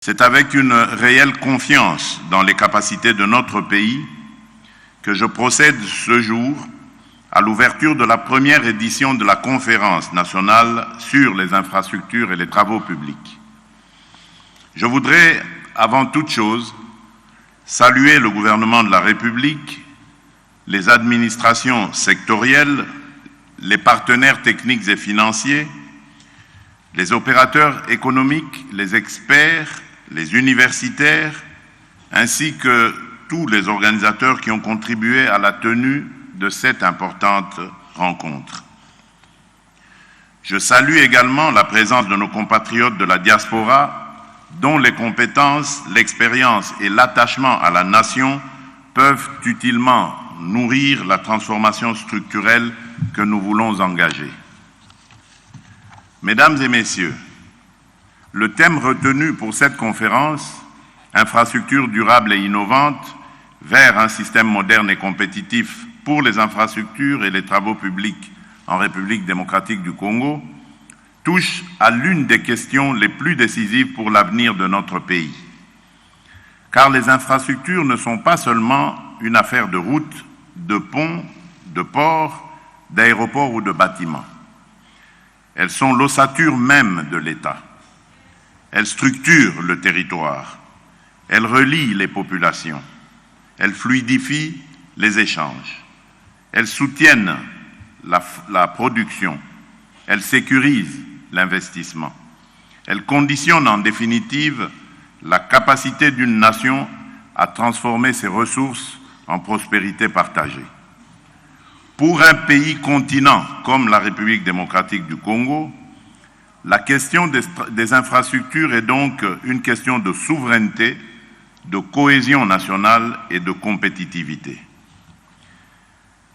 C'est avec une réelle confiance dans les capacités de notre pays que je procède ce jour à l'ouverture de la première édition de la Conférence nationale sur les infrastructures et les travaux publics. Je voudrais, avant toute chose, saluer le gouvernement de la République, les administrations sectorielles, les partenaires techniques et financiers, les opérateurs économiques, les experts, les universitaires, ainsi que tous les organisateurs qui ont contribué à la tenue de cette importante rencontre. Je salue également la présence de nos compatriotes de la diaspora, dont les compétences, l'expérience et l'attachement à la nation peuvent utilement nourrir la transformation structurelle que nous voulons engager. Mesdames et messieurs, le thème retenu pour cette conférence, infrastructures durables et innovantes vers un système moderne et compétitif pour les infrastructures et les travaux publics en République démocratique du Congo, touche à l'une des questions les plus décisives pour l'avenir de notre pays. Car les infrastructures ne sont pas seulement une affaire de routes, de ponts, de ports, d'aéroports ou de bâtiments. Elles sont l'ossature même de l'État. Elles structurent le territoire. Elles relient les populations. Elles fluidifient les échanges. Elles soutiennent la production. Elles sécurisent l'investissement. Elles conditionnent en définitive la capacité d'une nation à transformer ses ressources en prospérité partagée. Pour un pays continent comme la République démocratique du Congo, la question des infrastructures est donc une question de souveraineté, de cohésion nationale et de compétitivité.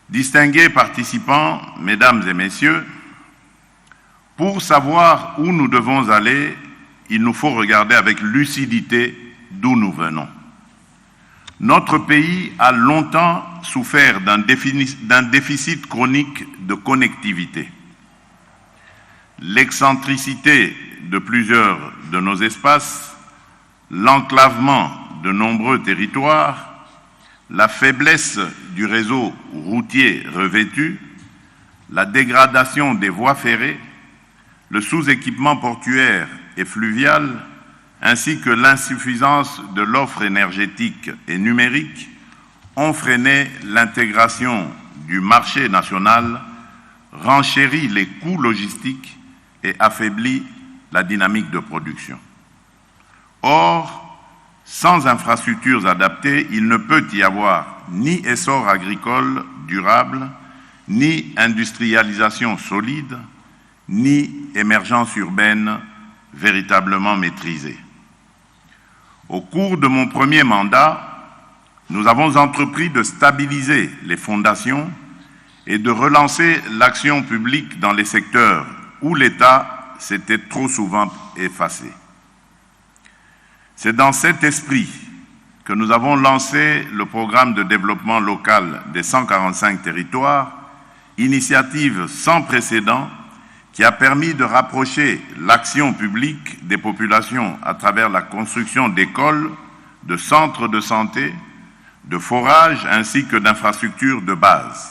Distingués participants, mesdames et messieurs, pour savoir où nous devons aller, il nous faut regarder avec lucidité d'où nous venons. Notre pays a longtemps souffert d'un déficit chronique de connectivité. L'excentricité de plusieurs de nos espaces, l'enclavement de nombreux territoires, la faiblesse du réseau routier revêtu, la dégradation des voies ferrées, le sous-équipement portuaire et fluvial, ainsi que l'insuffisance de l'offre énergétique et numérique ont freiné l'intégration du marché national, renchéri les coûts logistiques et affaibli la dynamique de production. Or, sans infrastructures adaptées, il ne peut y avoir ni essor agricole durable, ni industrialisation solide, ni émergence urbaine véritablement maîtrisée. Au cours de mon premier mandat, nous avons entrepris de stabiliser les fondations et de relancer l'action publique dans les secteurs où l'État s'était trop souvent effacé. C'est dans cet esprit que nous avons lancé le programme de développement local des 145 territoires, initiative sans précédent qui a permis de rapprocher l'action publique des populations à travers la construction d'écoles, de centres de santé, de forages ainsi que d'infrastructures de base.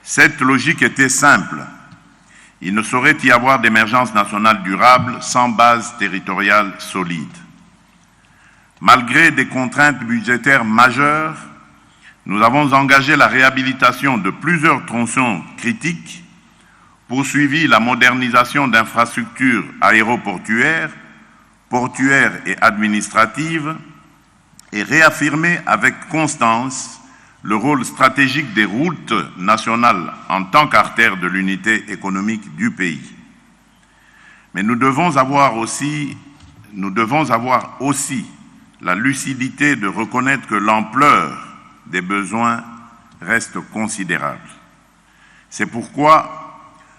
Cette logique était simple. Il ne saurait y avoir d'émergence nationale durable sans base territoriale solide. Malgré des contraintes budgétaires majeures, nous avons engagé la réhabilitation de plusieurs tronçons critiques, poursuivi la modernisation d'infrastructures aéroportuaires, portuaires et administratives, et réaffirmé avec constance le rôle stratégique des routes nationales en tant qu'artère de l'unité économique du pays. Mais nous devons avoir aussi la lucidité de reconnaître que l'ampleur des besoins reste considérable. C'est pourquoi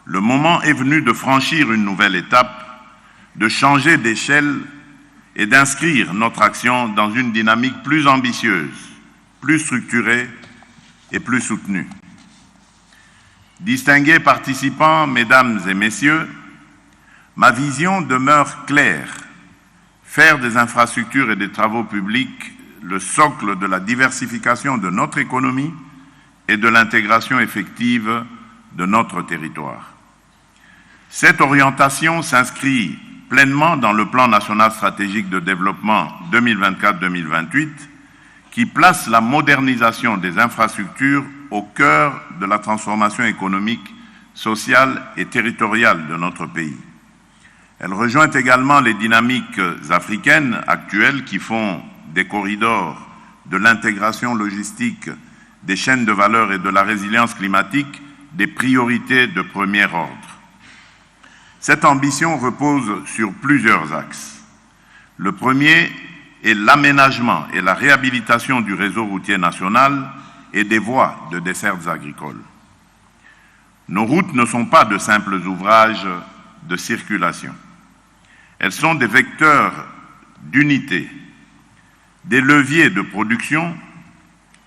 le moment est venu de franchir une nouvelle étape, de changer d'échelle et d'inscrire notre action dans une dynamique plus ambitieuse, plus structurée et plus soutenue. Distingués participants, mesdames et messieurs, ma vision demeure claire. faire des infrastructures et des travaux publics le socle de la diversification de notre économie et de l'intégration effective de notre territoire. Cette orientation s'inscrit pleinement dans le plan national stratégique de développement 2024-2028 qui place la modernisation des infrastructures au cœur de la transformation économique, sociale et territoriale de notre pays. Elle rejoint également les dynamiques africaines actuelles qui font des corridors, de l'intégration logistique, des chaînes de valeur et de la résilience climatique des priorités de premier ordre. Cette ambition repose sur plusieurs axes. Le premier est l'aménagement et la réhabilitation du réseau routier national et des voies de dessertes agricoles. Nos routes ne sont pas de simples ouvrages de circulation. Elles sont des vecteurs d'unité, des leviers de production,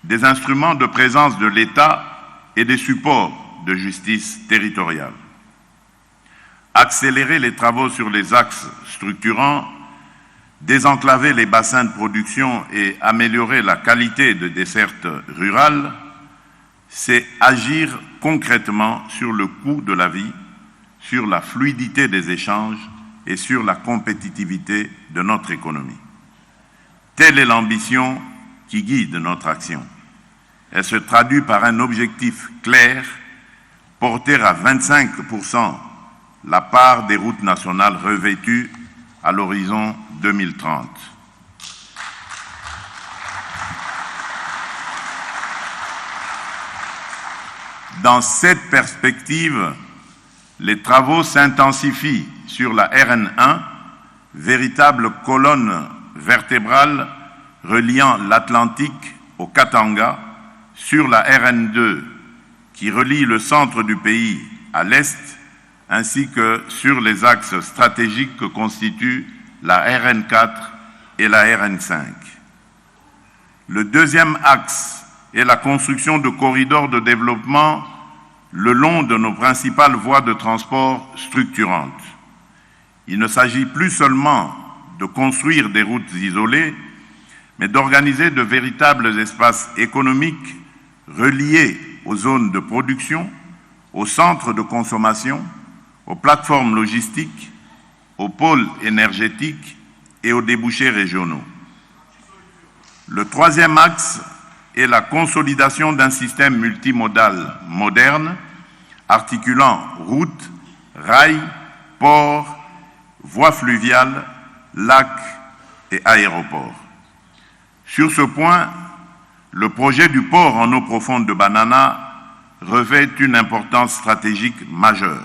des instruments de présence de l'État et des supports de justice territoriale. Accélérer les travaux sur les axes structurants, désenclaver les bassins de production et améliorer la qualité de desserte rurale, c'est agir concrètement sur le coût de la vie, sur la fluidité des échanges et sur la compétitivité de notre économie. Telle est l'ambition qui guide notre action. Elle se traduit par un objectif clair, porter à 25% la part des routes nationales revêtues à l'horizon 2030. Dans cette perspective, les travaux s'intensifient sur la RN1, véritable colonne vertébrale reliant l'Atlantique au Katanga, sur la RN2 qui relie le centre du pays à l'est, ainsi que sur les axes stratégiques que constituent la RN4 et la RN5. Le deuxième axe est la construction de corridors de développement le long de nos principales voies de transport structurantes. Il ne s'agit plus seulement de construire des routes isolées, mais d'organiser de véritables espaces économiques reliés aux zones de production, aux centres de consommation, aux plateformes logistiques, aux pôles énergétiques et aux débouchés régionaux. Le troisième axe est la consolidation d'un système multimodal moderne, articulant routes, rails, ports, voies fluviales, lacs et aéroports. Sur ce point, le projet du port en eau profonde de Banana revêt une importance stratégique majeure.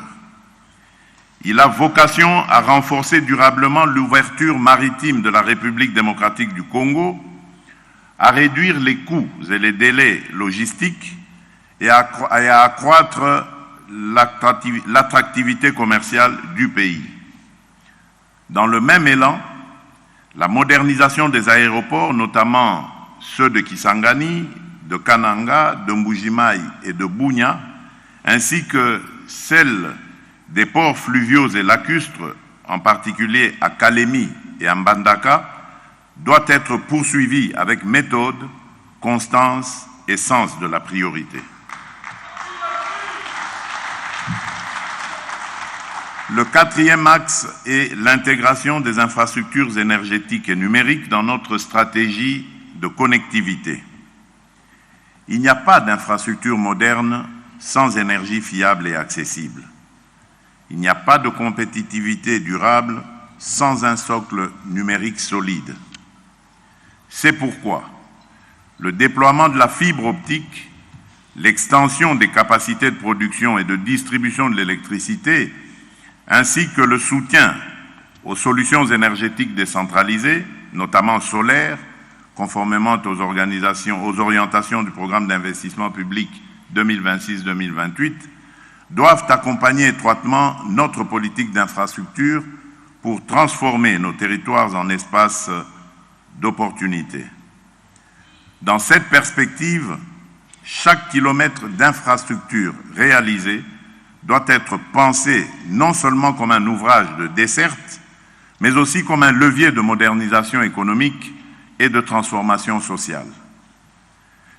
Il a vocation à renforcer durablement l'ouverture maritime de la République démocratique du Congo, à réduire les coûts et les délais logistiques et à accroître l'attractivité commerciale du pays. Dans le même élan, la modernisation des aéroports, notamment ceux de Kisangani, de Kananga, de Mbujimayi et de Bunia, ainsi que celle des ports fluviaux et lacustres, en particulier à Kalemi et à Mbandaka, doit être poursuivie avec méthode, constance et sens de la priorité. Le quatrième axe est l'intégration des infrastructures énergétiques et numériques dans notre stratégie de connectivité. Il n'y a pas d'infrastructure moderne sans énergie fiable et accessible. Il n'y a pas de compétitivité durable sans un socle numérique solide. C'est pourquoi le déploiement de la fibre optique, l'extension des capacités de production et de distribution de l'électricité, ainsi que le soutien aux solutions énergétiques décentralisées, notamment solaires, conformément aux orientations du programme d'investissement public 2026-2028, doivent accompagner étroitement notre politique d'infrastructure pour transformer nos territoires en espaces d'opportunités. Dans cette perspective, chaque kilomètre d'infrastructure réalisé doit être pensé non seulement comme un ouvrage de desserte, mais aussi comme un levier de modernisation économique et de transformation sociale.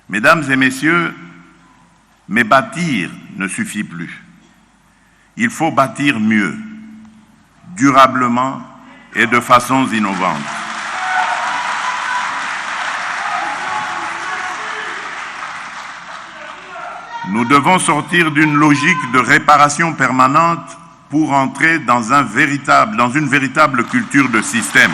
Mesdames et messieurs, mais bâtir ne suffit plus. Il faut bâtir mieux, durablement et de façons innovantes. Nous devons sortir d'une logique de réparation permanente pour entrer dans une véritable culture de système.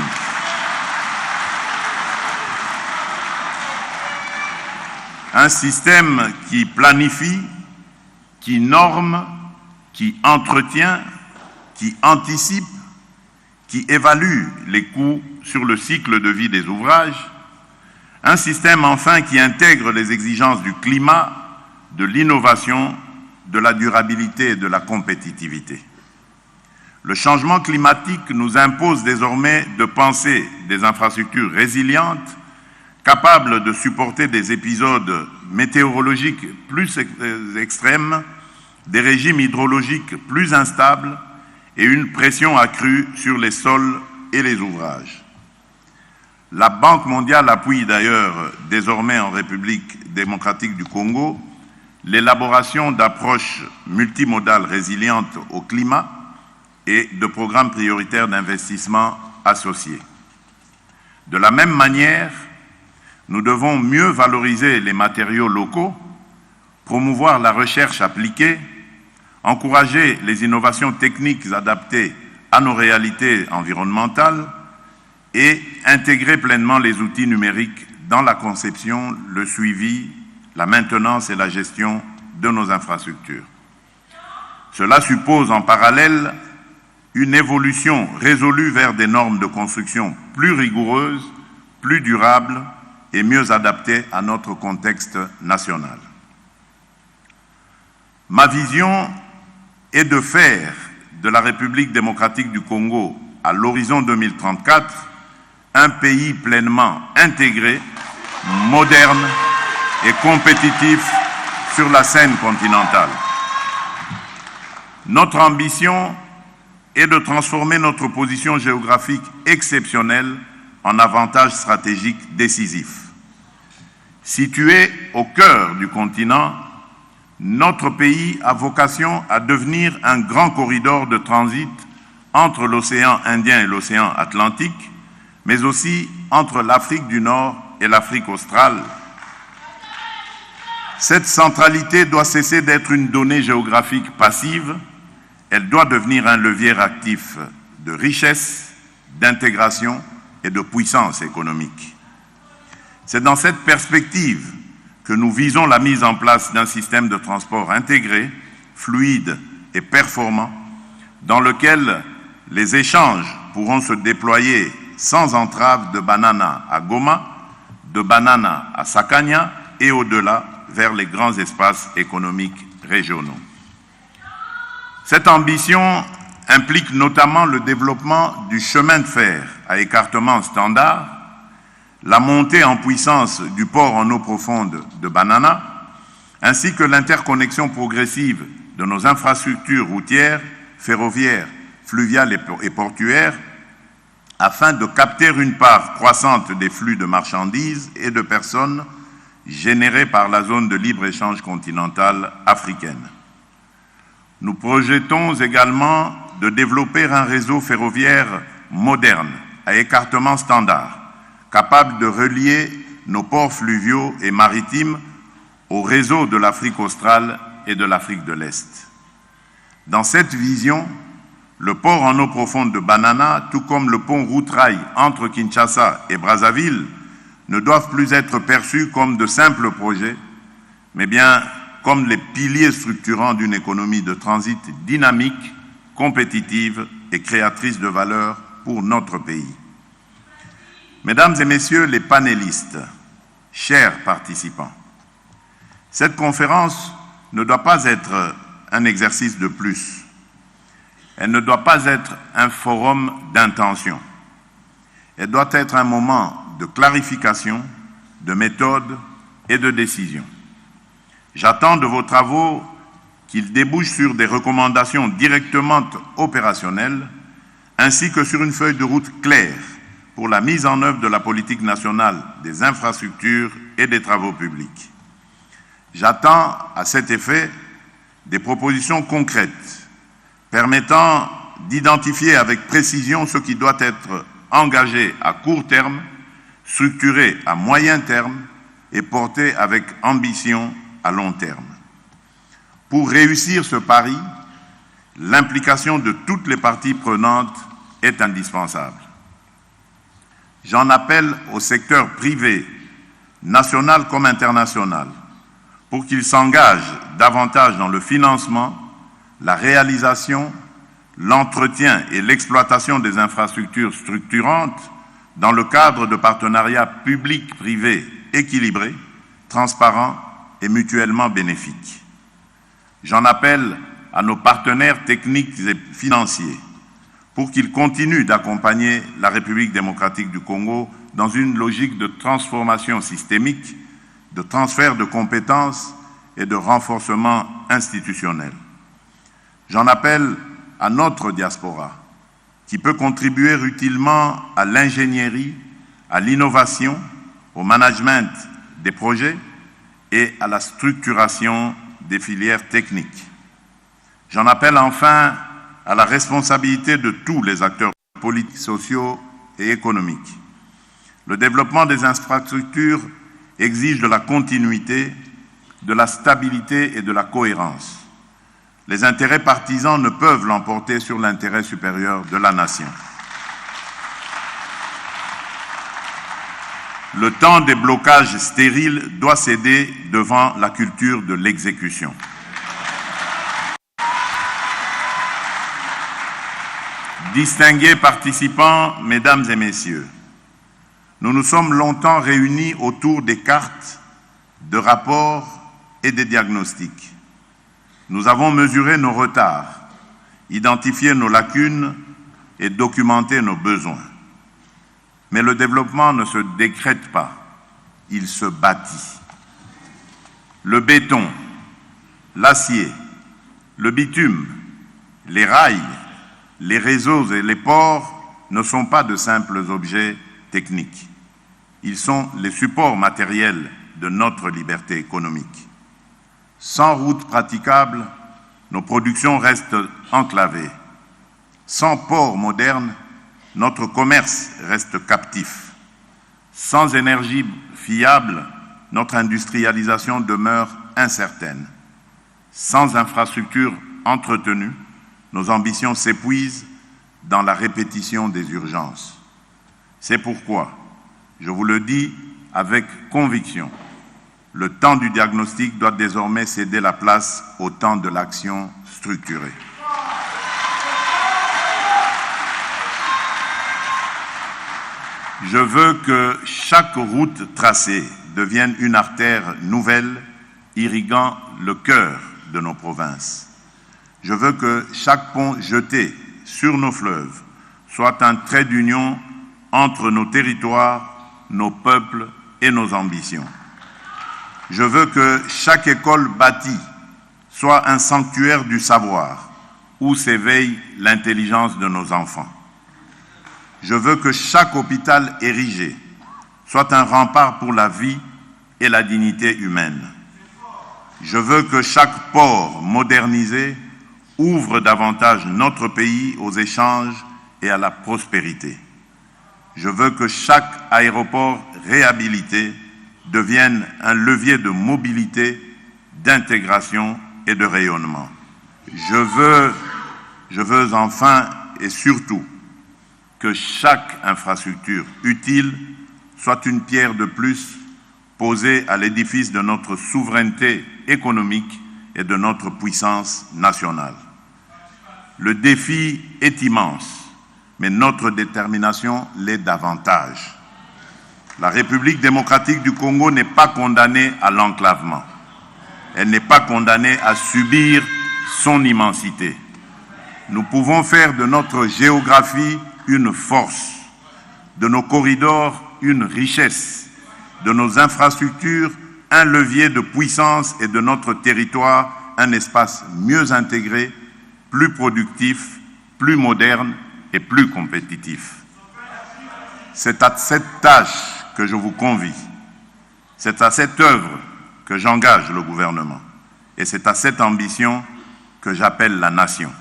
Un système qui planifie, qui norme, qui entretient, qui anticipe, qui évalue les coûts sur le cycle de vie des ouvrages. Un système enfin qui intègre les exigences du climat, de l'innovation, de la durabilité et de la compétitivité. Le changement climatique nous impose désormais de penser des infrastructures résilientes, capables de supporter des épisodes météorologiques plus extrêmes, des régimes hydrologiques plus instables et une pression accrue sur les sols et les ouvrages. La Banque mondiale appuie d'ailleurs désormais en République démocratique du Congo l'élaboration d'approches multimodales résilientes au climat et de programmes prioritaires d'investissement associés. De la même manière, nous devons mieux valoriser les matériaux locaux, promouvoir la recherche appliquée, encourager les innovations techniques adaptées à nos réalités environnementales et intégrer pleinement les outils numériques dans la conception, le suivi, la maintenance et la gestion de nos infrastructures. Cela suppose en parallèle une évolution résolue vers des normes de construction plus rigoureuses, plus durables et mieux adaptées à notre contexte national. Ma vision est de faire de la République démocratique du Congo à l'horizon 2034 un pays pleinement intégré, moderne et compétitif sur la scène continentale. Notre ambition est de transformer notre position géographique exceptionnelle en avantage stratégique décisif. Situé au cœur du continent, notre pays a vocation à devenir un grand corridor de transit entre l'océan Indien et l'océan Atlantique, mais aussi entre l'Afrique du Nord et l'Afrique australe. Cette centralité doit cesser d'être une donnée géographique passive, elle doit devenir un levier actif de richesse, d'intégration et de puissance économique. C'est dans cette perspective que nous visons la mise en place d'un système de transport intégré, fluide et performant, dans lequel les échanges pourront se déployer sans entrave de Banana à Goma, de Banana à Sakania et au-delà vers les grands espaces économiques régionaux. Cette ambition implique notamment le développement du chemin de fer à écartement standard, la montée en puissance du port en eau profonde de Banana, ainsi que l'interconnexion progressive de nos infrastructures routières, ferroviaires, fluviales et portuaires, afin de capter une part croissante des flux de marchandises et de personnes générés par la zone de libre-échange continentale africaine. Nous projetons également de développer un réseau ferroviaire moderne à écartement standard, capable de relier nos ports fluviaux et maritimes au réseau de l'Afrique australe et de l'Afrique de l'Est. Dans cette vision, le port en eau profonde de Banana, tout comme le pont route-rail entre Kinshasa et Brazzaville, ne doivent plus être perçus comme de simples projets, mais bien comme les piliers structurants d'une économie de transit dynamique, compétitive et créatrice de valeur pour notre pays. Mesdames et messieurs les panélistes, chers participants, cette conférence ne doit pas être un exercice de plus. Elle ne doit pas être un forum d'intention. Elle doit être un moment de clarification, de méthode et de décision. J'attends de vos travaux qu'ils débouchent sur des recommandations directement opérationnelles, ainsi que sur une feuille de route claire pour la mise en œuvre de la politique nationale des infrastructures et des travaux publics. J'attends à cet effet des propositions concrètes permettant d'identifier avec précision ce qui doit être engagé à court terme, structuré à moyen terme et porté avec ambition à long terme. Pour réussir ce pari, l'implication de toutes les parties prenantes est indispensable. J'en appelle au secteur privé, national comme international, pour qu'il s'engage davantage dans le financement, la réalisation, l'entretien et l'exploitation des infrastructures structurantes dans le cadre de partenariats publics-privés équilibrés, transparents et mutuellement bénéfiques. J'en appelle à nos partenaires techniques et financiers pour qu'ils continuent d'accompagner la République démocratique du Congo dans une logique de transformation systémique, de transfert de compétences et de renforcement institutionnel. J'en appelle à notre diaspora, qui peut contribuer utilement à l'ingénierie, à l'innovation, au management des projets et à la structuration des filières techniques. J'en appelle enfin à la responsabilité de tous les acteurs politiques, sociaux et économiques. Le développement des infrastructures exige de la continuité, de la stabilité et de la cohérence. Les intérêts partisans ne peuvent l'emporter sur l'intérêt supérieur de la nation. Le temps des blocages stériles doit céder devant la culture de l'exécution. Distingués participants, mesdames et messieurs, nous nous sommes longtemps réunis autour des cartes, de rapports et des diagnostics. Nous avons mesuré nos retards, identifié nos lacunes et documenté nos besoins. Mais le développement ne se décrète pas, il se bâtit. Le béton, l'acier, le bitume, les rails, les réseaux et les ports ne sont pas de simples objets techniques. Ils sont les supports matériels de notre liberté économique. Sans routes praticables, nos productions restent enclavées. Sans ports modernes, notre commerce reste captif. Sans énergie fiable, notre industrialisation demeure incertaine. Sans infrastructures entretenues, nos ambitions s'épuisent dans la répétition des urgences. C'est pourquoi, je vous le dis avec conviction, le temps du diagnostic doit désormais céder la place au temps de l'action structurée. Je veux que chaque route tracée devienne une artère nouvelle irriguant le cœur de nos provinces. Je veux que chaque pont jeté sur nos fleuves soit un trait d'union entre nos territoires, nos peuples et nos ambitions. Je veux que chaque école bâtie soit un sanctuaire du savoir où s'éveille l'intelligence de nos enfants. Je veux que chaque hôpital érigé soit un rempart pour la vie et la dignité humaine. Je veux que chaque port modernisé ouvre davantage notre pays aux échanges et à la prospérité. Je veux que chaque aéroport réhabilité devienne un levier de mobilité, d'intégration et de rayonnement. Je veux enfin et surtout que chaque infrastructure utile soit une pierre de plus posée à l'édifice de notre souveraineté économique et de notre puissance nationale. Le défi est immense, mais notre détermination l'est davantage. La République démocratique du Congo n'est pas condamnée à l'enclavement. Elle n'est pas condamnée à subir son immensité. Nous pouvons faire de notre géographie une force, de nos corridors une richesse, de nos infrastructures un levier de puissance et de notre territoire un espace mieux intégré, plus productif, plus moderne et plus compétitif. C'est à cette tâche que je vous convie. C'est à cette œuvre que j'engage le gouvernement. Et c'est à cette ambition que j'appelle la nation.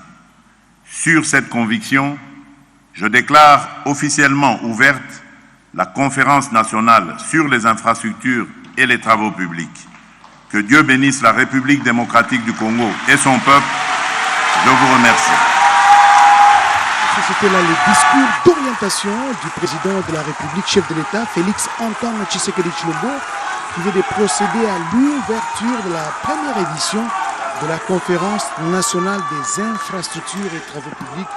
Sur cette conviction, je déclare officiellement ouverte la conférence nationale sur les infrastructures et les travaux publics. Que Dieu bénisse la République démocratique du Congo et son peuple. Je vous remercie. C'était là le discours d'orientation du président de la République, chef de l'État, Félix Antoine Tshisekedi Tshilombo, qui vient de procéder à l'ouverture de la première édition de la conférence nationale des infrastructures et travaux publics